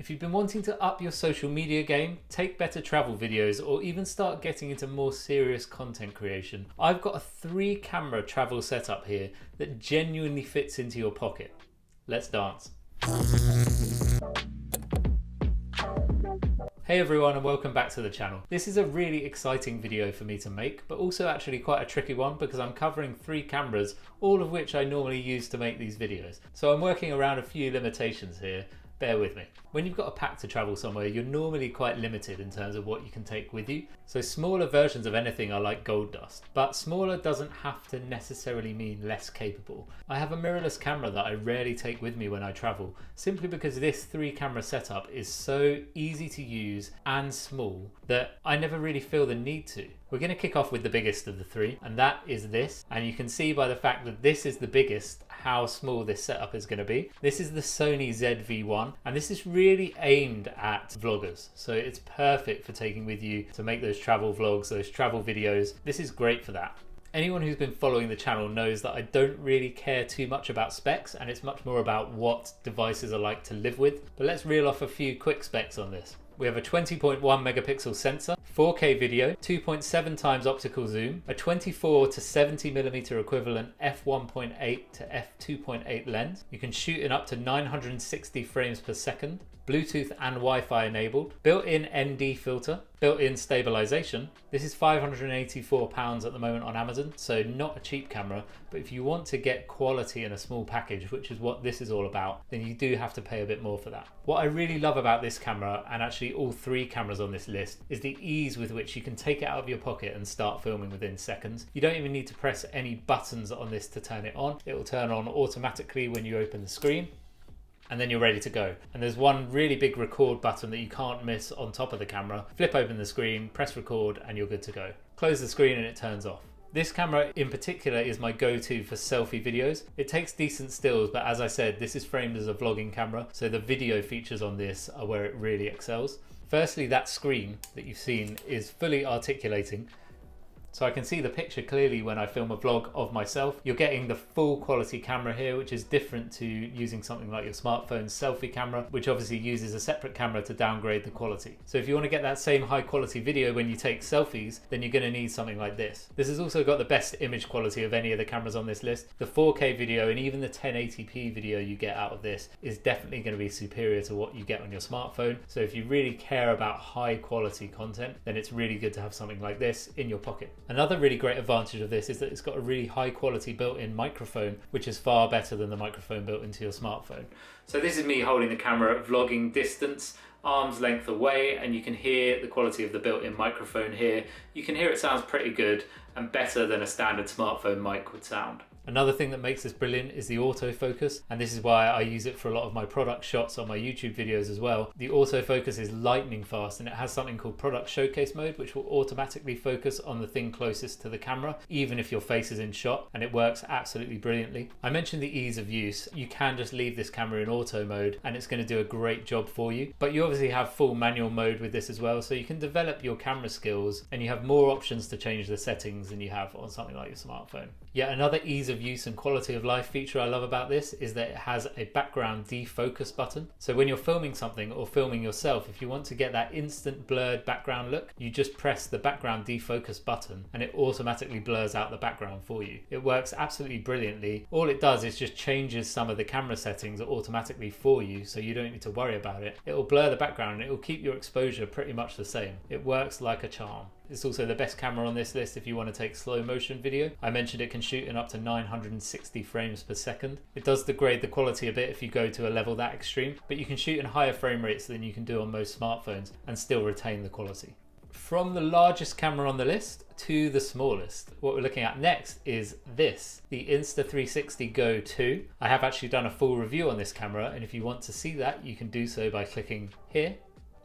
If you've been wanting to up your social media game, take better travel videos, or even start getting into more serious content creation, I've got a 3-camera travel setup here that genuinely fits into your pocket. Let's dance. Hey everyone, and welcome back to the channel. This is a really exciting video for me to make, but also actually quite a tricky one because I'm covering 3 cameras, all of which I normally use to make these videos. So I'm working around a few limitations here. Bear with me. When you've got a pack to travel somewhere, you're normally quite limited in terms of what you can take with you. So smaller versions of anything are like gold dust, but smaller doesn't have to necessarily mean less capable. I have a mirrorless camera that I rarely take with me when I travel, simply because this 3-camera setup is so easy to use and small that I never really feel the need to. We're going to kick off with the biggest of the 3, and that is this. And you can see by the fact that this is the biggest how small this setup is going to be. This is the Sony ZV-1, and this is really aimed at vloggers. So it's perfect for taking with you to make those travel vlogs, those travel videos. This is great for that. Anyone who's been following the channel knows that I don't really care too much about specs, and it's much more about what devices are like to live with. But let's reel off a few quick specs on this. We have a 20.1 megapixel sensor, 4K video, 2.7 times optical zoom, a 24 to 70 millimeter equivalent f1.8 to f2.8 lens. You can shoot in up to 960 frames per second. Bluetooth and Wi-Fi enabled, built-in ND filter, built-in stabilization. This is £584 at the moment on Amazon, so not a cheap camera, but if you want to get quality in a small package, which is what this is all about, then you do have to pay a bit more for that. What I really love about this camera, and actually all 3 cameras on this list, is the ease with which you can take it out of your pocket and start filming within seconds. You don't even need to press any buttons on this to turn it on. It will turn on automatically when you open the screen, and then you're ready to go. And there's one really big record button that you can't miss on top of the camera. Flip open the screen, press record, and you're good to go. Close the screen and it turns off. This camera in particular is my go-to for selfie videos. It takes decent stills, but as I said, this is framed as a vlogging camera, so the video features on this are where it really excels. Firstly, that screen that you've seen is fully articulating, so I can see the picture clearly when I film a vlog of myself. You're getting the full quality camera here, which is different to using something like your smartphone's selfie camera, which obviously uses a separate camera to downgrade the quality. So if you want to get that same high quality video when you take selfies, then you're going to need something like this. This has also got the best image quality of any of the cameras on this list. The 4K video and even the 1080p video you get out of this is definitely going to be superior to what you get on your smartphone. So if you really care about high quality content, then it's really good to have something like this in your pocket. Another really great advantage of this is that it's got a really high quality built-in microphone, which is far better than the microphone built into your smartphone. So this is me holding the camera at vlogging distance, arm's length away, and you can hear the quality of the built-in microphone here. You can hear it sounds pretty good and better than a standard smartphone mic would sound. Another thing that makes this brilliant is the autofocus, and this is why I use it for a lot of my product shots on my YouTube videos as well. The autofocus is lightning fast, and it has something called product showcase mode, which will automatically focus on the thing closest to the camera, even if your face is in shot, and it works absolutely brilliantly. I mentioned the ease of use. You can just leave this camera in auto mode, and it's going to do a great job for you. But you obviously have full manual mode with this as well, so you can develop your camera skills, and you have more options to change the settings than you have on something like your smartphone. Yet another ease of use and quality of life feature I love about this is that it has a background defocus button. So when you're filming something or filming yourself, if you want to get that instant blurred background look, you just press the background defocus button and it automatically blurs out the background for you. It works absolutely brilliantly. All it does is just changes some of the camera settings automatically for you, so you don't need to worry about it. It will blur the background and it will keep your exposure pretty much the same. It works like a charm. It's also the best camera on this list if you want to take slow motion video. I mentioned it can shoot in up to 960 frames per second. It does degrade the quality a bit if you go to a level that extreme, but you can shoot in higher frame rates than you can do on most smartphones and still retain the quality. From the largest camera on the list to the smallest, what we're looking at next is this, the Insta360 Go 2. I have actually done a full review on this camera, and if you want to see that, you can do so by clicking here.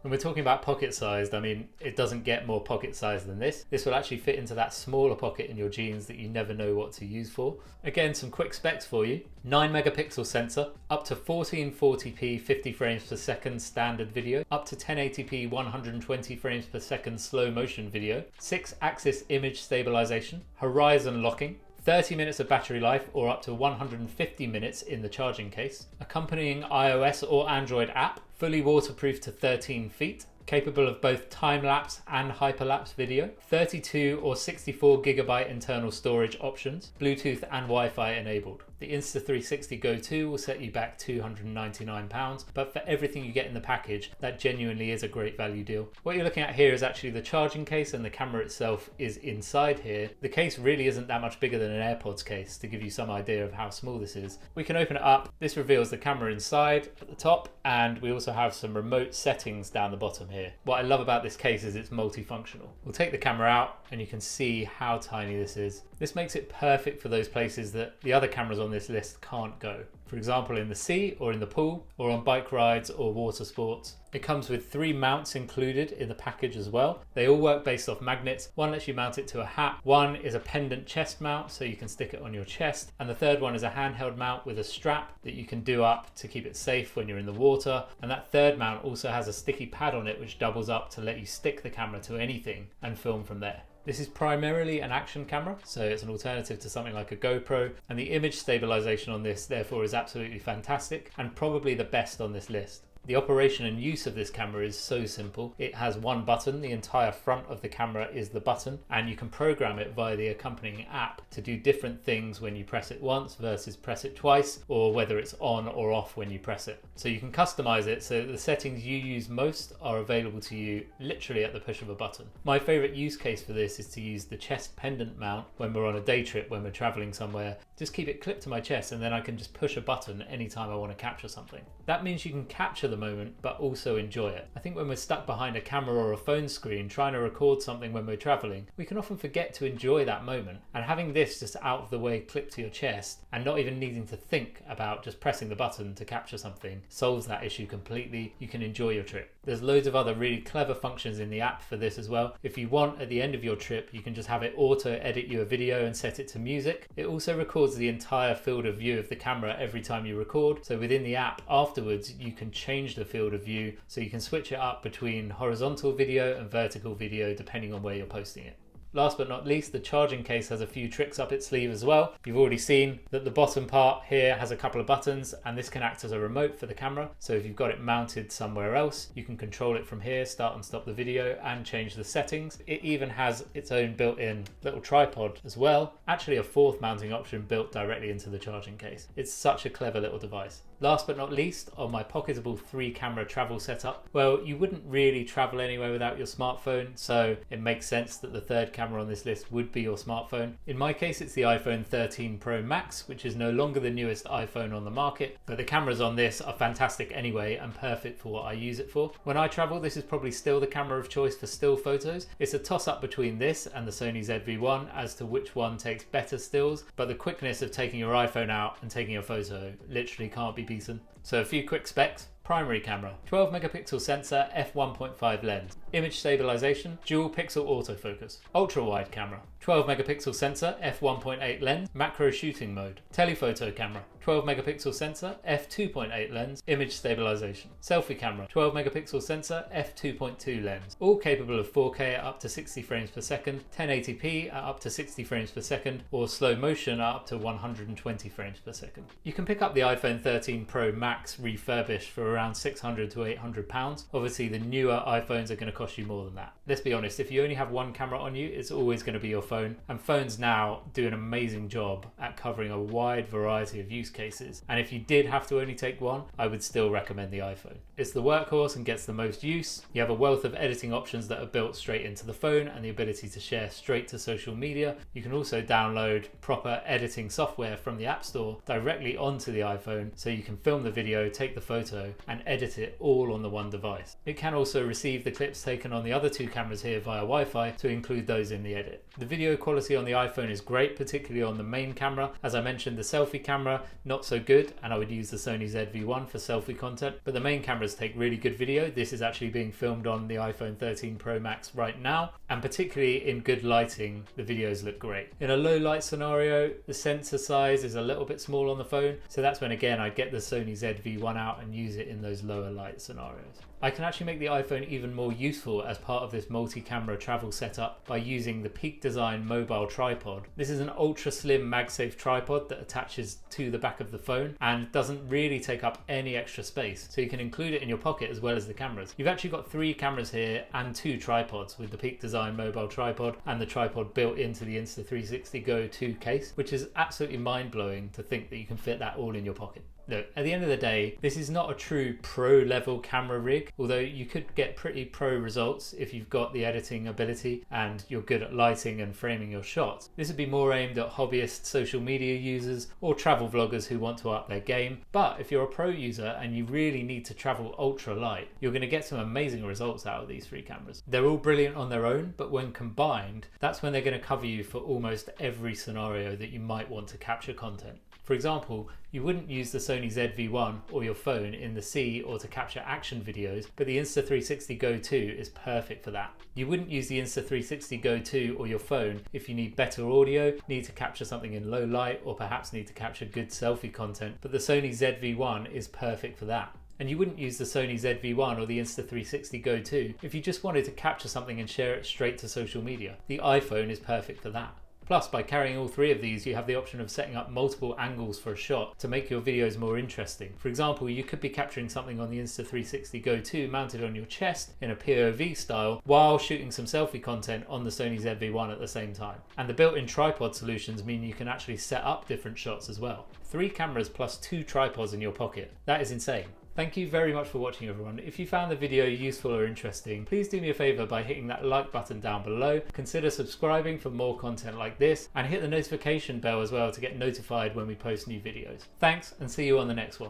When we're talking about pocket sized, I mean, it doesn't get more pocket sized than this. This will actually fit into that smaller pocket in your jeans that you never know what to use for. Again, some quick specs for you. 9 megapixel sensor, up to 1440p 50 frames per second standard video, up to 1080p 120 frames per second slow motion video, 6-axis image stabilization, horizon locking, 30 minutes of battery life or up to 150 minutes in the charging case, accompanying iOS or Android app, fully waterproof to 13 feet, capable of both time-lapse and hyperlapse video, 32 or 64 gigabyte internal storage options, Bluetooth and Wi-Fi enabled. The Insta360 Go 2 will set you back £299, but for everything you get in the package, that genuinely is a great value deal. What you're looking at here is actually the charging case, and the camera itself is inside here. The case really isn't that much bigger than an AirPods case, to give you some idea of how small this is. We can open it up. This reveals the camera inside at the top, and we also have some remote settings down the bottom here. What I love about this case is it's multifunctional. We'll take the camera out and you can see how tiny this is. This makes it perfect for those places that the other cameras on this list can't go. For example, in the sea or in the pool or on bike rides or water sports. It comes with 3 mounts included in the package as well. They all work based off magnets. One lets you mount it to a hat. One is a pendant chest mount, so you can stick it on your chest. And the third one is a handheld mount with a strap that you can do up to keep it safe when you're in the water. And that third mount also has a sticky pad on it which doubles up to let you stick the camera to anything and film from there. This is primarily an action camera, so it's an alternative to something like a GoPro, and the image stabilization on this therefore is absolutely fantastic and probably the best on this list. The operation and use of this camera is so simple. It has one button. The entire front of the camera is the button, and you can program it via the accompanying app to do different things when you press it once versus press it twice, or whether it's on or off when you press it. So you can customize it so the settings you use most are available to you literally at the push of a button. My favorite use case for this is to use the chest pendant mount when we're on a day trip, when we're traveling somewhere. Just keep it clipped to my chest and then I can just push a button anytime I want to capture something. That means you can capture the moment but also enjoy it. I think when we're stuck behind a camera or a phone screen trying to record something when we're traveling, we can often forget to enjoy that moment, and having this just out of the way clipped to your chest and not even needing to think about just pressing the button to capture something solves that issue completely. You can enjoy your trip. There's loads of other really clever functions in the app for this as well. If you want, at the end of your trip, you can just have it auto edit you a video and set it to music. It also records the entire field of view of the camera every time you record. So within the app afterwards, you can change the field of view so you can switch it up between horizontal video and vertical video depending on where you're posting it. Last but not least, the charging case has a few tricks up its sleeve as well. You've already seen that the bottom part here has a couple of buttons, and this can act as a remote for the camera. So if you've got it mounted somewhere else, you can control it from here, start and stop the video, and change the settings. It even has its own built-in little tripod as well. Actually a fourth mounting option built directly into the charging case. It's such a clever little device. Last but not least, on my pocketable 3-camera travel setup, well, you wouldn't really travel anywhere without your smartphone, so it makes sense that the third camera on this list would be your smartphone. In my case, it's the iPhone 13 Pro Max, which is no longer the newest iPhone on the market, but the cameras on this are fantastic anyway and perfect for what I use it for. When I travel, this is probably still the camera of choice for still photos. It's a toss-up between this and the Sony ZV-1 as to which one takes better stills, but the quickness of taking your iPhone out and taking a photo literally can't be beaten. So a few quick specs. Primary camera, 12 megapixel sensor, f1.5 lens. Image stabilization, dual pixel autofocus. Ultra wide camera, 12 megapixel sensor, f1.8 lens, macro shooting mode. Telephoto camera, 12 megapixel sensor, f2.8 lens, image stabilization. Selfie camera, 12 megapixel sensor, f2.2 lens. All capable of 4K at up to 60 frames per second, 1080p at up to 60 frames per second, or slow motion at up to 120 frames per second. You can pick up the iPhone 13 Pro Max refurbished for around £600 to £800. Obviously the newer iPhones are going to cost you more than that. Let's be honest, if you only have one camera on you, it's always going to be your phone, and phones now do an amazing job at covering a wide variety of use cases, and if you did have to only take one, I would still recommend the iPhone. It's the workhorse and gets the most use. You have a wealth of editing options that are built straight into the phone and the ability to share straight to social media. You can also download proper editing software from the App Store directly onto the iPhone, so you can film the video, take the photo and edit it all on the one device. It can also receive the clips taken on the other 2 cameras here via Wi-Fi to include those in the edit. The video quality on the iPhone is great, particularly on the main camera. As I mentioned, the selfie camera not so good, and I would use the Sony ZV-1 for selfie content, but the main cameras take really good video. This is actually being filmed on the iPhone 13 Pro Max right now, and particularly in good lighting, the videos look great. In a low light scenario, the sensor size is a little bit small on the phone, so that's when again I get the Sony ZV-1 out and use it in those lower light scenarios. I can actually make the iPhone even more useful useful as part of this multi-camera travel setup by using the Peak Design mobile tripod. This is an ultra slim MagSafe tripod that attaches to the back of the phone and doesn't really take up any extra space, so you can include it in your pocket as well as the cameras. You've actually got 3 cameras here and 2 tripods with the Peak Design mobile tripod and the tripod built into the Insta360 Go 2 case, which is absolutely mind-blowing to think that you can fit that all in your pocket. Look, at the end of the day, this is not a true pro level camera rig, although you could get pretty pro results if you've got the editing ability and you're good at lighting and framing your shots. This would be more aimed at hobbyist social media users or travel vloggers who want to up their game. But if you're a pro user and you really need to travel ultra light, you're going to get some amazing results out of these 3 cameras. They're all brilliant on their own, but when combined, that's when they're going to cover you for almost every scenario that you might want to capture content. For example, you wouldn't use the Sony ZV-1 or your phone in the sea or to capture action videos, but the Insta360 Go 2 is perfect for that. You wouldn't use the Insta360 Go 2 or your phone if you need better audio, need to capture something in low light, or perhaps need to capture good selfie content, but the Sony ZV-1 is perfect for that. And you wouldn't use the Sony ZV-1 or the Insta360 Go 2 if you just wanted to capture something and share it straight to social media. The iPhone is perfect for that. Plus, by carrying all 3 of these, you have the option of setting up multiple angles for a shot to make your videos more interesting. For example, you could be capturing something on the Insta360 Go 2 mounted on your chest in a POV style while shooting some selfie content on the Sony ZV-1 at the same time. And the built-in tripod solutions mean you can actually set up different shots as well. 3 cameras plus 2 tripods in your pocket. That is insane. Thank you very much for watching, everyone. If you found the video useful or interesting, please do me a favor by hitting that like button down below. Consider subscribing for more content like this and hit the notification bell as well to get notified when we post new videos. Thanks, and see you on the next one.